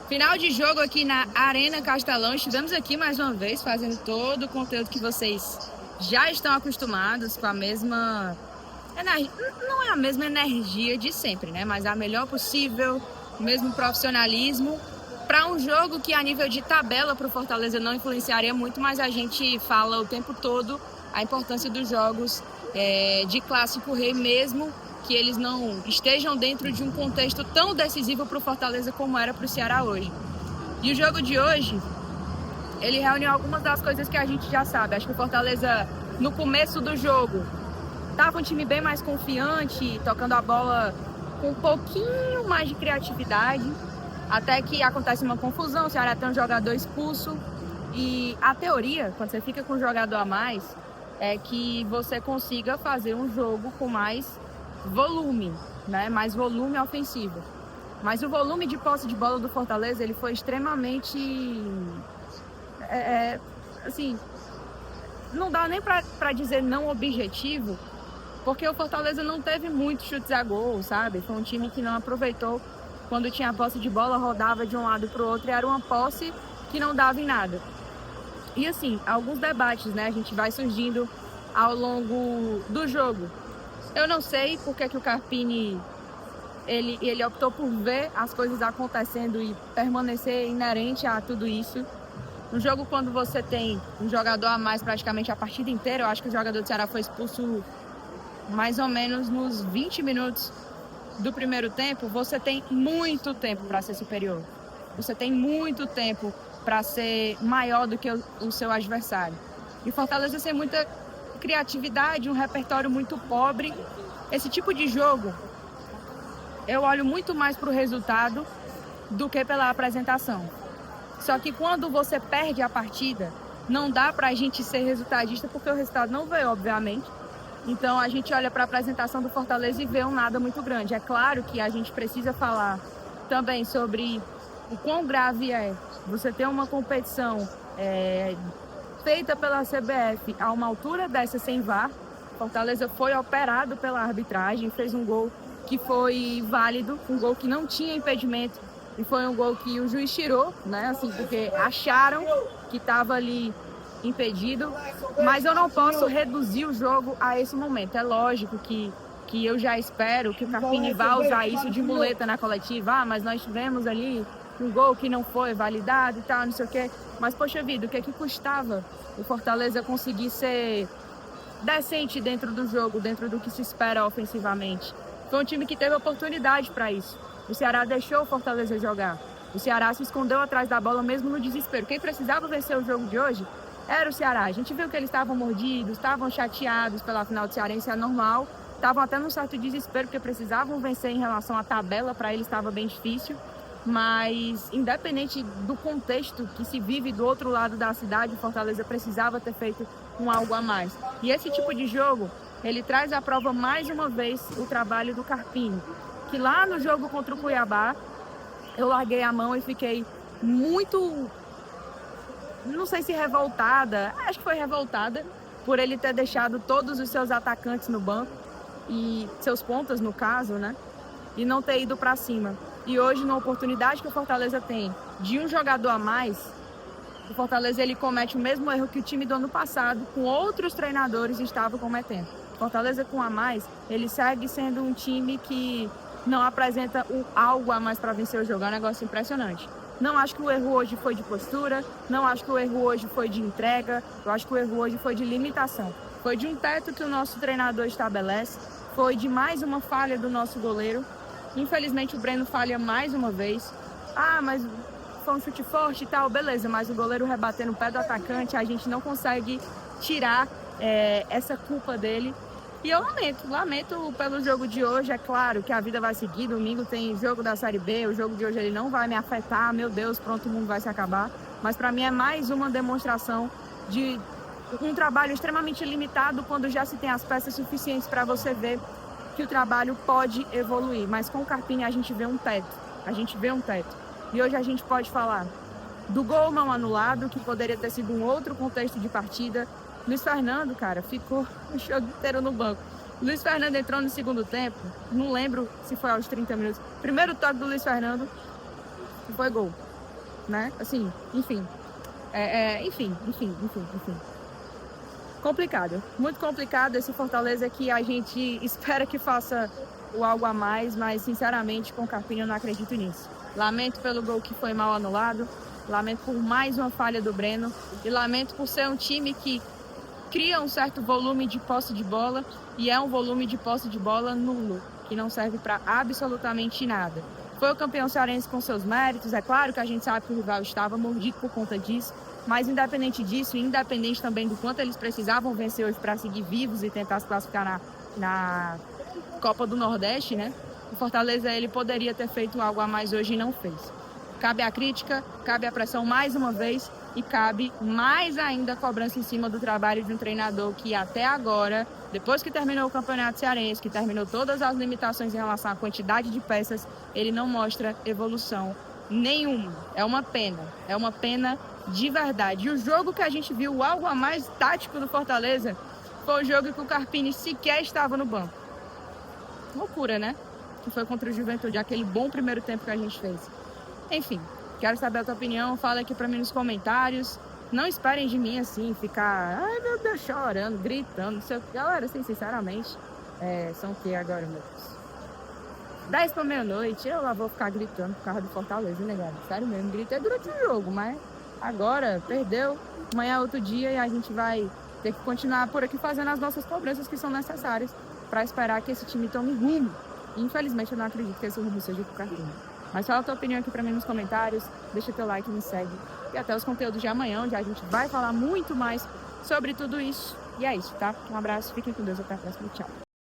Final de jogo aqui na Arena Castelão. Estivemos aqui mais uma vez fazendo todo o conteúdo que vocês já estão acostumados, com a mesma energia. Não é a mesma energia de sempre, né? Mas a melhor possível, o mesmo profissionalismo. Para um jogo que a nível de tabela para o Fortaleza não influenciaria muito, mas a gente fala o tempo todo a importância dos jogos de Clássico Rei, mesmo que eles não estejam dentro de um contexto tão decisivo para o Fortaleza como era para o Ceará hoje. E o jogo de hoje, ele reúne algumas das coisas que a gente já sabe. Acho que o Fortaleza, no começo do jogo, estava um time bem mais confiante, tocando a bola com um pouquinho mais de criatividade, até que acontece uma confusão, o Ceará tem um jogador expulso. E a teoria, quando você fica com um jogador a mais, é que você consiga fazer um jogo com mais volume, né? Mais volume ofensivo. Mas o volume de posse de bola do Fortaleza, ele foi extremamente assim, não dá nem para dizer não objetivo, porque o Fortaleza não teve muitos chutes a gol, sabe? Foi um time que não aproveitou quando tinha a posse de bola, rodava de um lado para o outro e era uma posse que não dava em nada. E assim, alguns debates, né? A gente vai surgindo ao longo do jogo. Eu não sei por que o Carpini ele optou por ver as coisas acontecendo e permanecer inerente a tudo isso. No jogo, quando você tem um jogador a mais praticamente a partida inteira, eu acho que o jogador do Ceará foi expulso mais ou menos nos 20 minutos do primeiro tempo, você tem muito tempo para ser superior. Você tem muito tempo para ser maior do que o seu adversário. E Fortaleza sem muita criatividade, um repertório muito pobre. Esse tipo de jogo, eu olho muito mais para o resultado do que pela apresentação. Só que quando você perde a partida, não dá para a gente ser resultadista, porque o resultado não veio, obviamente. Então a gente olha para a apresentação do Fortaleza e vê um nada muito grande. É claro que a gente precisa falar também sobre o quão grave é você ter uma competição feita pela CBF a uma altura dessa sem VAR. Fortaleza foi operado pela arbitragem, fez um gol que foi válido, um gol que não tinha impedimento, e foi um gol que o juiz tirou, né? Assim, porque acharam que estava ali impedido, mas eu não posso reduzir o jogo a esse momento. É lógico que eu já espero que o Carpini vá usar isso de muleta na coletiva. Mas nós tivemos ali um gol que não foi validado e tal, não sei o quê. Mas, poxa vida, o que custava o Fortaleza conseguir ser decente dentro do jogo, dentro do que se espera ofensivamente? Foi um time que teve oportunidade para isso. O Ceará deixou o Fortaleza jogar. O Ceará se escondeu atrás da bola mesmo no desespero. Quem precisava vencer o jogo de hoje era o Ceará. A gente viu que eles estavam mordidos, estavam chateados pela final do Cearense, é normal. Estavam até num certo desespero, porque precisavam vencer em relação à tabela, para eles estava bem difícil. Mas, independente do contexto que se vive do outro lado da cidade, o Fortaleza precisava ter feito um algo a mais. E esse tipo de jogo, ele traz à prova mais uma vez o trabalho do Carpini, que lá no jogo contra o Cuiabá, eu larguei a mão e fiquei muito, não sei se revoltada, acho que foi revoltada, por ele ter deixado todos os seus atacantes no banco, e seus pontas no caso, né? E não ter ido para cima. E hoje, na oportunidade que o Fortaleza tem de um jogador a mais, o Fortaleza ele comete o mesmo erro que o time do ano passado, com outros treinadores, estava cometendo. O Fortaleza com a mais, ele segue sendo um time que não apresenta algo a mais para vencer o jogo. É um negócio impressionante. Não acho que o erro hoje foi de postura, não acho que o erro hoje foi de entrega, eu acho que o erro hoje foi de limitação. Foi de um teto que o nosso treinador estabelece, foi de mais uma falha do nosso goleiro. Infelizmente o Breno falha mais uma vez. Mas foi um chute forte e tal, beleza, mas o goleiro rebater no pé do atacante, a gente não consegue tirar essa culpa dele. E eu lamento pelo jogo de hoje. É claro que a vida vai seguir, domingo tem jogo da Série B, o jogo de hoje ele não vai me afetar, meu Deus, pronto, o mundo vai se acabar. Mas para mim é mais uma demonstração de um trabalho extremamente limitado, quando já se tem as peças suficientes para você ver que o trabalho pode evoluir. Mas com o Carpini a gente vê um teto, E hoje a gente pode falar do gol não anulado, que poderia ter sido um outro contexto de partida. Luiz Fernando, cara, ficou o jogo inteiro no banco. Luiz Fernando entrou no segundo tempo, não lembro se foi aos 30 minutos. Primeiro toque do Luiz Fernando, foi gol. né? Assim, enfim. Enfim. Complicado, muito complicado esse Fortaleza que a gente espera que faça o algo a mais, mas sinceramente com o Carpini eu não acredito nisso. Lamento pelo gol que foi mal anulado, lamento por mais uma falha do Breno e lamento por ser um time que cria um certo volume de posse de bola e é um volume de posse de bola nulo, que não serve para absolutamente nada. Foi o campeão cearense com seus méritos, é claro que a gente sabe que o rival estava mordido por conta disso, mas independente disso, independente também do quanto eles precisavam vencer hoje para seguir vivos e tentar se classificar na Copa do Nordeste, né? O Fortaleza ele poderia ter feito algo a mais hoje e não fez. Cabe a crítica, cabe a pressão mais uma vez e cabe mais ainda a cobrança em cima do trabalho de um treinador que até agora, depois que terminou o Campeonato Cearense, que terminou todas as limitações em relação à quantidade de peças, ele não mostra evolução nenhuma. É uma pena de verdade. E o jogo que a gente viu, algo a mais tático do Fortaleza, foi o jogo que o Carpini sequer estava no banco. Loucura, né? Que foi contra o Juventude, aquele bom primeiro tempo que a gente fez. Enfim, quero saber a tua opinião, fala aqui pra mim nos comentários. Não esperem de mim assim, ficar, ai meu Deus, chorando, gritando, não sei o que. Galera, assim, sinceramente, são o que agora, meu Deus? 10 para meia-noite, eu lá vou ficar gritando por causa do Fortaleza, né, galera? Sério mesmo, gritei durante o jogo, mas agora perdeu, amanhã é outro dia e a gente vai ter que continuar por aqui fazendo as nossas cobranças que são necessárias para esperar que esse time tome rumo. E, infelizmente, eu não acredito que esse rumo seja pro Carpini. Mas fala a tua opinião aqui pra mim nos comentários, deixa teu like, me segue. E até os conteúdos de amanhã, onde a gente vai falar muito mais sobre tudo isso. E é isso, tá? Um abraço, fiquem com Deus, até a próxima, tchau.